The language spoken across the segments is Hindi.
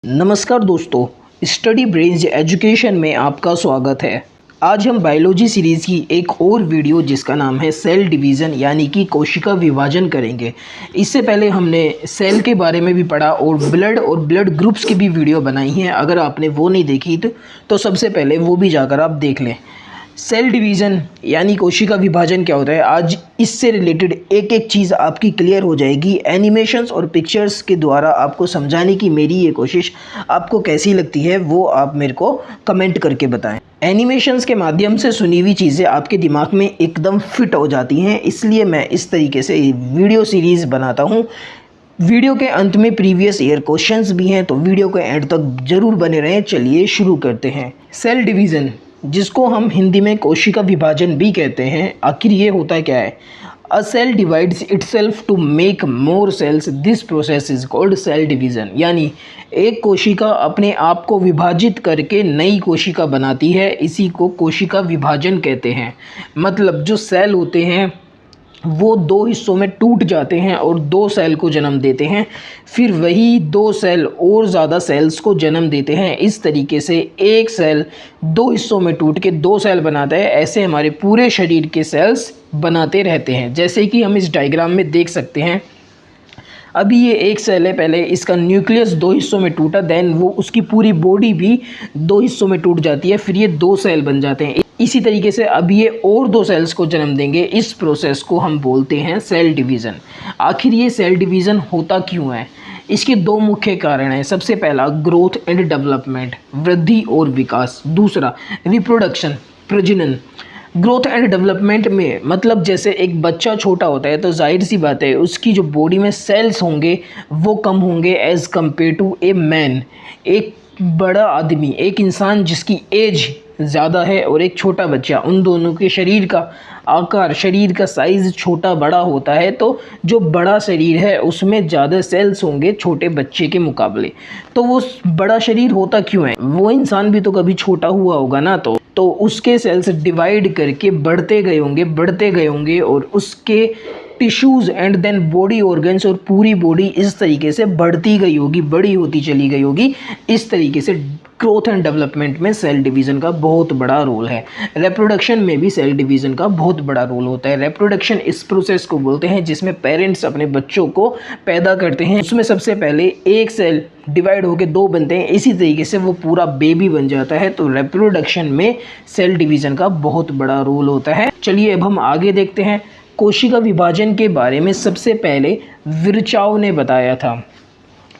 नमस्कार दोस्तों, स्टडी ब्रेन्स एजुकेशन में आपका स्वागत है। आज हम बायोलॉजी सीरीज़ की एक और वीडियो जिसका नाम है सेल डिवीज़न यानी कि कोशिका विभाजन करेंगे। इससे पहले हमने सेल के बारे में भी पढ़ा और ब्लड ग्रुप्स की भी वीडियो बनाई है। अगर आपने वो नहीं देखी तो सबसे पहले वो भी जाकर आप देख लें। सेल डिवीज़न यानी कोशिका विभाजन क्या होता है, आज इससे रिलेटेड एक एक चीज़ आपकी क्लियर हो जाएगी। एनिमेशंस और पिक्चर्स के द्वारा आपको समझाने की मेरी ये कोशिश आपको कैसी लगती है वो आप मेरे को कमेंट करके बताएं। एनिमेशंस के माध्यम से सुनी हुई चीज़ें आपके दिमाग में एकदम फिट हो जाती हैं, इसलिए मैं इस तरीके से वीडियो सीरीज़ बनाता हूँ। वीडियो के अंत में प्रीवियस ईयर क्वेश्चंस भी हैं, तो वीडियो के एंड तक ज़रूर बने रहें। चलिए शुरू करते हैं। सेल डिवीज़न, जिसको हम हिंदी में कोशिका विभाजन भी कहते हैं, आखिर ये होता क्या है? A cell divides itself to make more cells, this process is called cell division. यानी एक कोशिका अपने आप को विभाजित करके नई कोशिका बनाती है, इसी को कोशिका विभाजन कहते हैं। मतलब जो सेल होते हैं वो दो हिस्सों में टूट जाते हैं और दो सेल को जन्म देते हैं, फिर वही दो सेल और ज़्यादा सेल्स को जन्म देते हैं। इस तरीके से एक सेल दो हिस्सों में टूट के दो सेल बनाता है। ऐसे हमारे पूरे शरीर के सेल्स बनाते रहते हैं, जैसे कि हम इस डायग्राम में देख सकते हैं। अभी ये एक सेल है, पहले इसका न्यूक्लियस दो हिस्सों में टूटा, देन वो उसकी पूरी बॉडी भी दो हिस्सों में टूट जाती है, फिर ये दो सेल बन जाते हैं। इसी तरीके से अब ये और दो सेल्स को जन्म देंगे। इस प्रोसेस को हम बोलते हैं सेल डिवीज़न। आखिर ये सेल डिवीज़न होता क्यों है? इसके दो मुख्य कारण हैं। सबसे पहला ग्रोथ एंड डेवलपमेंट, वृद्धि और विकास। दूसरा रिप्रोडक्शन, प्रजनन। ग्रोथ एंड डेवलपमेंट में मतलब जैसे एक बच्चा छोटा होता है तो जाहिर सी बात है उसकी जो बॉडी में सेल्स होंगे वो कम होंगे as compare to a man. एक बड़ा आदमी, एक इंसान जिसकी एज ज़्यादा है और एक छोटा बच्चा, उन दोनों के शरीर का आकार, शरीर का साइज़ छोटा बड़ा होता है, तो जो बड़ा शरीर है उसमें ज़्यादा सेल्स होंगे छोटे बच्चे के मुकाबले। तो वो बड़ा शरीर होता क्यों है? वो इंसान भी तो कभी छोटा हुआ होगा ना, तो उसके सेल्स डिवाइड करके बढ़ते गए होंगे और उसके tissues and then body organs और पूरी बॉडी इस तरीके से बढ़ती गई होगी, बड़ी होती चली गई होगी। इस तरीके से ग्रोथ एंड डेवलपमेंट में सेल डिवीज़न का बहुत बड़ा रोल है। रिप्रोडक्शन में भी सेल डिवीज़न का बहुत बड़ा रोल होता है। रिप्रोडक्शन इस प्रोसेस को बोलते हैं जिसमें पेरेंट्स अपने बच्चों को पैदा करते हैं। उसमें सबसे पहले एक सेल डिवाइड होकर दो बनते हैं, इसी तरीके से वो पूरा बेबी बन जाता है। तो रिप्रोडक्शन में सेल डिवीज़न का बहुत बड़ा रोल होता है। चलिए अब हम आगे देखते हैं। कोशिका विभाजन के बारे में सबसे पहले विर्चाव ने बताया था।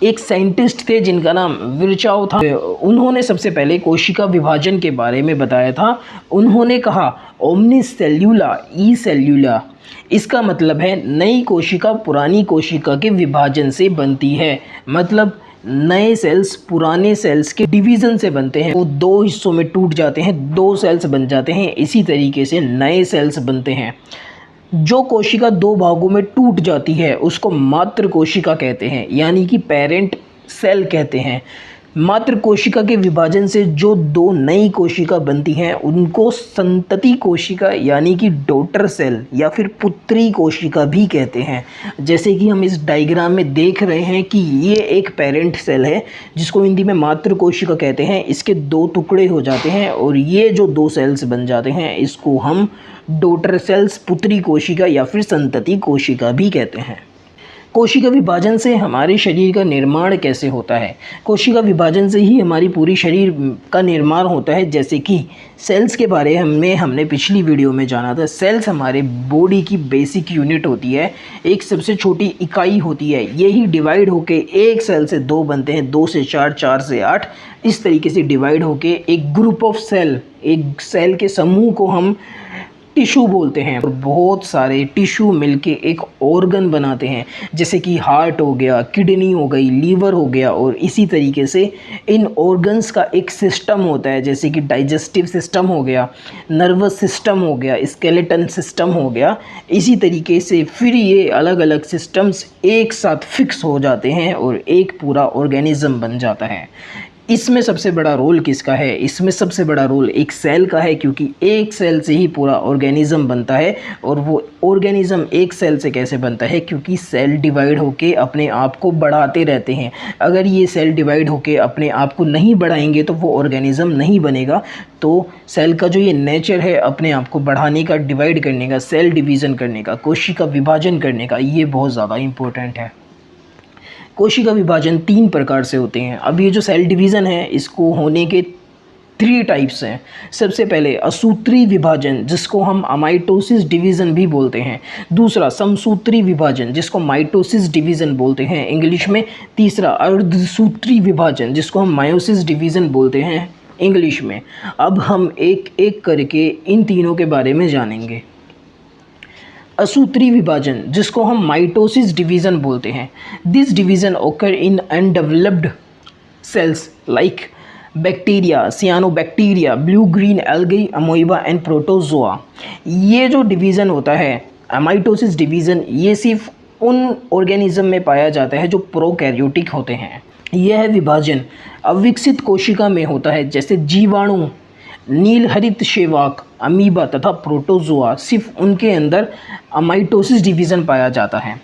एक साइंटिस्ट थे जिनका नाम विर्चाव था। उन्होंने सबसे पहले कोशिका विभाजन के बारे में बताया था। उन्होंने कहा ओमनिस सेल्यूला ई सेल्यूला, इसका मतलब है नई कोशिका पुरानी कोशिका के विभाजन से बनती है। मतलब नए सेल्स पुराने सेल्स के डिवीज़न से बनते हैं। वो दो हिस्सों में टूट जाते हैं, दो सेल्स बन जाते हैं, इसी तरीके से नए सेल्स बनते हैं। जो कोशिका दो भागों में टूट जाती है उसको मातृ कोशिका कहते हैं, यानी कि पेरेंट सेल कहते हैं। मातृ कोशिका के विभाजन से जो दो नई कोशिका बनती हैं उनको संतति कोशिका यानी कि डॉटर सेल या फिर पुत्री कोशिका भी कहते हैं। जैसे कि हम इस डायग्राम में देख रहे हैं कि ये एक पेरेंट सेल है जिसको हिंदी में मातृ कोशिका कहते हैं। इसके दो टुकड़े हो जाते हैं और ये जो दो सेल्स बन जाते हैं इसको हम डॉटर सेल्स, पुत्री कोशिका या फिर संतति कोशिका भी कहते हैं। कोशिका विभाजन से हमारे शरीर का निर्माण कैसे होता है? कोशिका विभाजन से ही हमारी पूरी शरीर का निर्माण होता है। जैसे कि सेल्स के बारे में हमने पिछली वीडियो में जाना था। सेल्स हमारे बॉडी की बेसिक यूनिट होती है, एक सबसे छोटी इकाई होती है। यही डिवाइड होके एक सेल से दो बनते हैं, दो से चार, चार से आठ, इस तरीके से डिवाइड होके एक ग्रुप ऑफ सेल, एक सेल के समूह को हम टिश्यू बोलते हैं। और बहुत सारे टिश्यू मिलके एक ऑर्गन बनाते हैं, जैसे कि हार्ट हो गया, किडनी हो गई, लीवर हो गया। और इसी तरीके से इन ऑर्गन्स का एक सिस्टम होता है, जैसे कि डाइजेस्टिव सिस्टम हो गया, नर्वस सिस्टम हो गया, स्केलेटन सिस्टम हो गया। इसी तरीके से फिर ये अलग अलग सिस्टम्स एक साथ फिक्स हो जाते हैं और एक पूरा ऑर्गेनिज्म बन जाता है। इसमें सबसे बड़ा रोल किसका है? इसमें सबसे बड़ा रोल एक सेल का है, क्योंकि एक सेल से ही पूरा ऑर्गेनिज्म बनता है। और वो ऑर्गेनिज्म एक सेल से कैसे बनता है? क्योंकि सेल डिवाइड होके अपने आप को बढ़ाते रहते हैं। अगर ये सेल डिवाइड होके अपने आप को नहीं बढ़ाएंगे तो वो ऑर्गेनिज्म नहीं बनेगा। तो सेल का जो ये नेचर है अपने आप को बढ़ाने का, डिवाइड करने का, सेल डिवीज़न करने का, कोशिका विभाजन करने का, ये बहुत ज़्यादा इम्पोर्टेंट है। कोशिका विभाजन 3 प्रकार से होते हैं। अब ये जो सेल डिवीज़न है इसको होने के 3 टाइप्स हैं। सबसे पहले असूत्री विभाजन, जिसको हम अमाइटोसिस डिवीज़न भी बोलते हैं। दूसरा समसूत्री विभाजन, जिसको माइटोसिस डिवीज़न बोलते हैं इंग्लिश में। तीसरा अर्धसूत्री विभाजन, जिसको हम मायोसिस डिवीज़न बोलते हैं इंग्लिश में। अब हम एक एक करके इन तीनों के बारे में जानेंगे। असूत्री विभाजन, जिसको हम माइटोसिस डिवीज़न बोलते हैं। This division occur in undeveloped cells like bacteria, cyanobacteria, blue green algae, amoeba and protozoa. ये जो डिवीज़न होता है माइटोसिस डिवीज़न, ये सिर्फ उन ऑर्गेनिज्म में पाया जाता है जो प्रोकैरियोटिक होते हैं। यह विभाजन अविकसित कोशिका में होता है, जैसे जीवाणु, नील हरित शेवाक, अमीबा तथा प्रोटोजोआ। सिर्फ उनके अंदर अमाइटोसिस डिवीज़न पाया जाता है।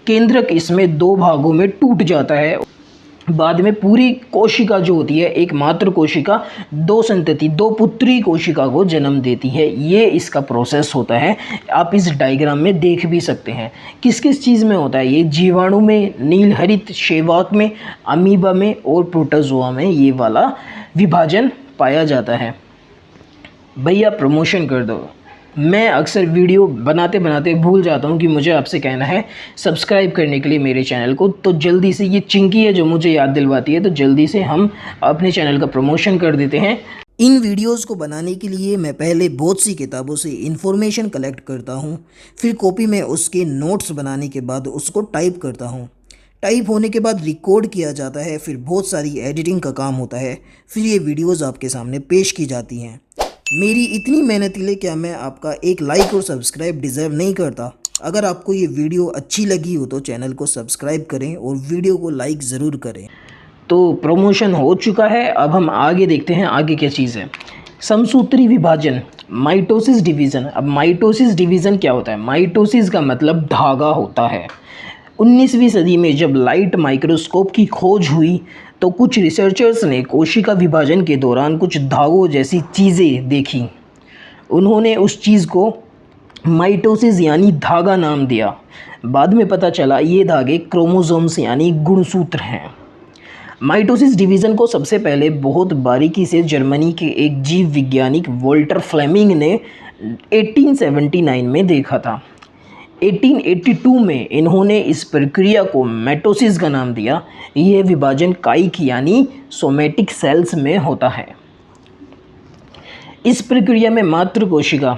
केंद्रक इसमें 2 भागों में टूट जाता है। बाद में पूरी कोशिका जो होती है, एक मात्र कोशिका 2 संतति, 2 पुत्री कोशिका को जन्म देती है। ये इसका प्रोसेस होता है। आप इस डायग्राम में देख भी सकते हैं किस किस चीज़ में होता है। ये जीवाणु में, नील हरित शेवाक में, अमीबा में और प्रोटोजोआ में ये वाला विभाजन पाया जाता है। भैया प्रमोशन कर दो। मैं अक्सर वीडियो बनाते बनाते भूल जाता हूँ कि मुझे आपसे कहना है सब्सक्राइब करने के लिए मेरे चैनल को। तो जल्दी से, ये चिंकी है जो मुझे याद दिलवाती है, तो जल्दी से हम अपने चैनल का प्रमोशन कर देते हैं। इन वीडियोस को बनाने के लिए मैं पहले बहुत सी किताबों से इन्फॉर्मेशन कलेक्ट करता हूँ, फिर कॉपी में उसके नोट्स बनाने के बाद उसको टाइप करता हूँ। टाइप होने के बाद रिकॉर्ड किया जाता है, फिर बहुत सारी एडिटिंग का काम होता है, फिर ये वीडियोस आपके सामने पेश की जाती हैं। मेरी इतनी मेहनत के लिए क्या मैं आपका एक लाइक और सब्सक्राइब डिज़र्व नहीं करता? अगर आपको ये वीडियो अच्छी लगी हो तो चैनल को सब्सक्राइब करें और वीडियो को लाइक ज़रूर करें। तो प्रमोशन हो चुका है। अब हम आगे देखते हैं आगे क्या चीज़ है। समसूत्री विभाजन, माइटोसिस डिवीज़न। अब माइटोसिस डिवीज़न क्या होता है? माइटोसिस का मतलब धागा होता है। 19वीं सदी में जब लाइट माइक्रोस्कोप की खोज हुई तो कुछ रिसर्चर्स ने कोशिका विभाजन के दौरान कुछ धागों जैसी चीज़ें देखी। उन्होंने उस चीज़ को माइटोसिस यानी धागा नाम दिया। बाद में पता चला ये धागे क्रोमोसोम्स यानी गुणसूत्र हैं। माइटोसिस डिवीज़न को सबसे पहले बहुत बारीकी से जर्मनी के एक जीव वैज्ञानिक वोल्टर फ्लेमिंग ने 1879 में देखा था। 1882 में इन्होंने इस प्रक्रिया को माइटोसिस का नाम दिया। यह विभाजन कायिक यानी सोमेटिक सेल्स में होता है। इस प्रक्रिया में मातृ कोशिका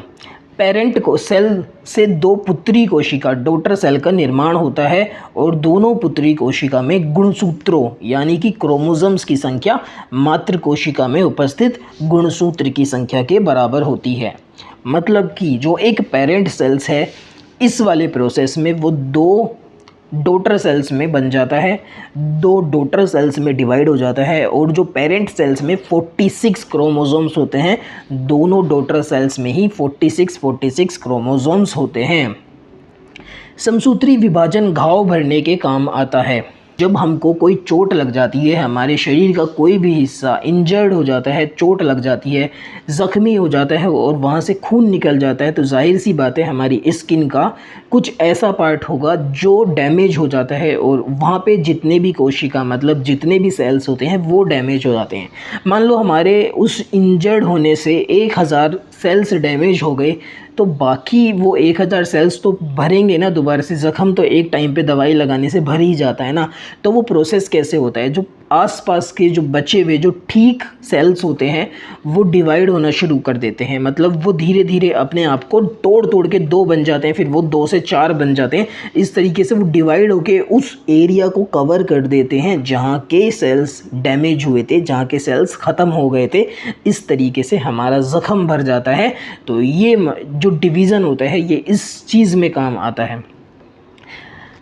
पेरेंट को सेल से 2 पुत्री कोशिका डॉटर सेल का निर्माण होता है और दोनों पुत्री कोशिका में गुणसूत्रों यानी कि क्रोमोसोम्स की संख्या मातृ कोशिका में उपस्थित गुणसूत्र की संख्या के बराबर होती है। मतलब कि जो एक पेरेंट सेल्स है, इस वाले प्रोसेस में वो 2 डॉटर सेल्स में बन जाता है, 2 डॉटर सेल्स में डिवाइड हो जाता है। और जो पेरेंट सेल्स में 46 क्रोमोसोम्स होते हैं, दोनों डॉटर सेल्स में ही 46 क्रोमोसोम्स होते हैं। समसूत्री विभाजन घाव भरने के काम आता है। जब हमको कोई चोट लग जाती है, हमारे शरीर का कोई भी हिस्सा इंजर्ड हो जाता है, चोट लग जाती है, ज़ख्मी हो जाता है और वहाँ से खून निकल जाता है, तो जाहिर सी बात है हमारी स्किन का कुछ ऐसा पार्ट होगा जो डैमेज हो जाता है और वहाँ पे जितने भी कोशिका मतलब जितने भी सेल्स होते हैं वो डैमेज हो जाते हैं। मान लो हमारे उस इंजर्ड होने से 1000 सेल्स डैमेज हो गए, तो बाकी वो 1000 सेल्स तो भरेंगे ना दोबारा से। ज़ख़म तो एक टाइम पे दवाई लगाने से भर ही जाता है ना। तो वो प्रोसेस कैसे होता है? जो आसपास के जो बचे हुए जो ठीक सेल्स होते हैं वो डिवाइड होना शुरू कर देते हैं। मतलब वो धीरे धीरे अपने आप को तोड़ तोड़ के 2 बन जाते हैं, फिर वो 2 से 4 बन जाते हैं। इस तरीके से वो डिवाइड होके उस एरिया को कवर कर देते हैं जहाँ के सेल्स डैमेज हुए थे, जहाँ के सेल्स ख़त्म हो गए थे। इस तरीके से हमारा ज़ख़म भर जाता है। तो ये जो डिवीज़न होता है ये इस चीज़ में काम आता है।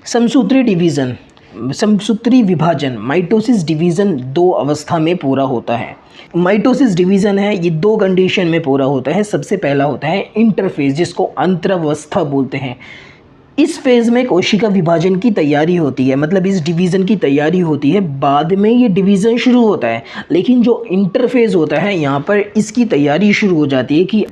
समसूत्री डिवीज़न समसूत्री विभाजन माइटोसिस डिवीज़न 2 अवस्था में पूरा होता है। माइटोसिस डिवीज़न है ये 2 कंडीशन में पूरा होता है। सबसे पहला होता है इंटरफेज, जिसको अंतरावस्था बोलते हैं। इस फेज़ में कोशिका विभाजन की तैयारी होती है, मतलब इस डिवीज़न की तैयारी होती है, बाद में ये डिवीज़न शुरू होता है। लेकिन जो इंटरफेज़ होता है यहाँ पर इसकी तैयारी शुरू हो जाती है कि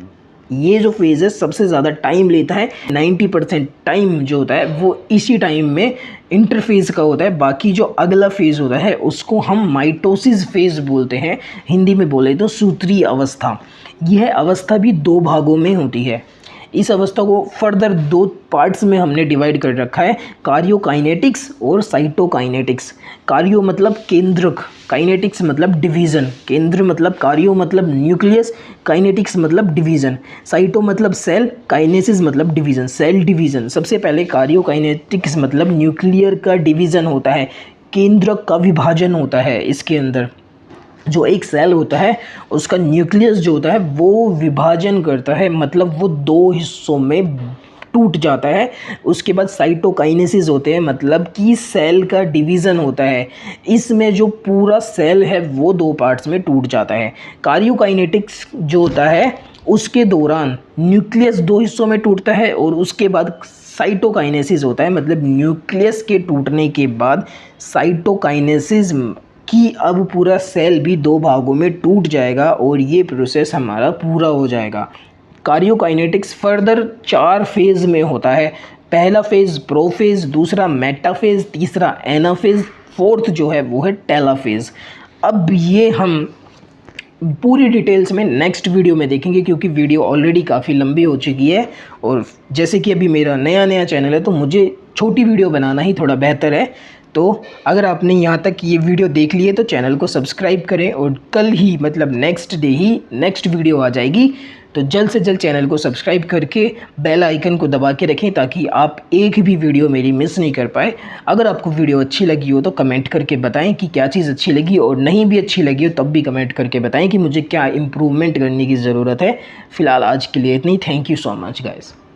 ये जो फेज़ है सबसे ज़्यादा टाइम लेता है। 90% टाइम जो होता है वो इसी टाइम में इंटरफेज़ का होता है। बाकी जो अगला फेज़ होता है उसको हम माइटोसिस फेज़ बोलते हैं, हिंदी में बोले तो सूत्री अवस्था। यह अवस्था भी 2 भागों में होती है। इस अवस्था को फर्दर 2 पार्ट्स में हमने डिवाइड कर रखा है, कार्योकाइनेटिक्स और साइटोकाइनेटिक्स। कार्यो मतलब केंद्रक, काइनेटिक्स मतलब डिवीज़न। केंद्र मतलब कार्यो मतलब न्यूक्लियस, काइनेटिक्स मतलब डिवीज़न। साइटो मतलब सेल, काइनेसिस मतलब डिवीज़न, सेल डिवीज़न। सबसे पहले कार्योकाइनेटिक्स मतलब न्यूक्लियर का डिवीज़न होता है, केंद्रक का विभाजन होता है। इसके अंदर जो एक सेल होता है उसका न्यूक्लियस जो होता है वो विभाजन करता है, मतलब वो 2 हिस्सों में टूट जाता है। उसके बाद साइटोकाइनेसिस होते हैं, मतलब कि सेल का डिवीज़न होता है। इसमें जो पूरा सेल है वो 2 पार्ट्स में टूट जाता है। कार्योकाइनेटिक्स जो होता है उसके दौरान न्यूक्लियस 2 हिस्सों में टूटता है और उसके बाद साइटोकाइनेसिस होता है, मतलब न्यूक्लियस के टूटने के बाद साइटोकाइनेसिस कि अब पूरा सेल भी 2 भागों में टूट जाएगा और ये प्रोसेस हमारा पूरा हो जाएगा। कार्योकाइनेटिक्स फर्दर 4 फेज़ में होता है। पहला फेज़ प्रोफेज़, दूसरा मेटाफेज़, तीसरा एनाफेज़, फोर्थ जो है वो है टेलाफेज़। अब ये हम पूरी डिटेल्स में नेक्स्ट वीडियो में देखेंगे, क्योंकि वीडियो ऑलरेडी काफ़ी लंबी हो चुकी है और जैसे कि अभी मेरा नया चैनल है तो मुझे छोटी वीडियो बनाना ही थोड़ा बेहतर है। तो अगर आपने यहाँ तक ये वीडियो देख ली है तो चैनल को सब्सक्राइब करें और कल ही मतलब नेक्स्ट डे ही नेक्स्ट वीडियो आ जाएगी। तो जल्द से जल्द चैनल को सब्सक्राइब करके बेल आइकन को दबा के रखें ताकि आप एक भी वीडियो मेरी मिस नहीं कर पाए। अगर आपको वीडियो अच्छी लगी हो तो कमेंट करके बताएं कि क्या चीज़ अच्छी लगी, और नहीं भी अच्छी लगी हो तब भी कमेंट करके बताएं कि मुझे क्या इम्प्रूवमेंट करने की ज़रूरत है। फ़िलहाल आज के लिए इतनी। Thank you so much guys.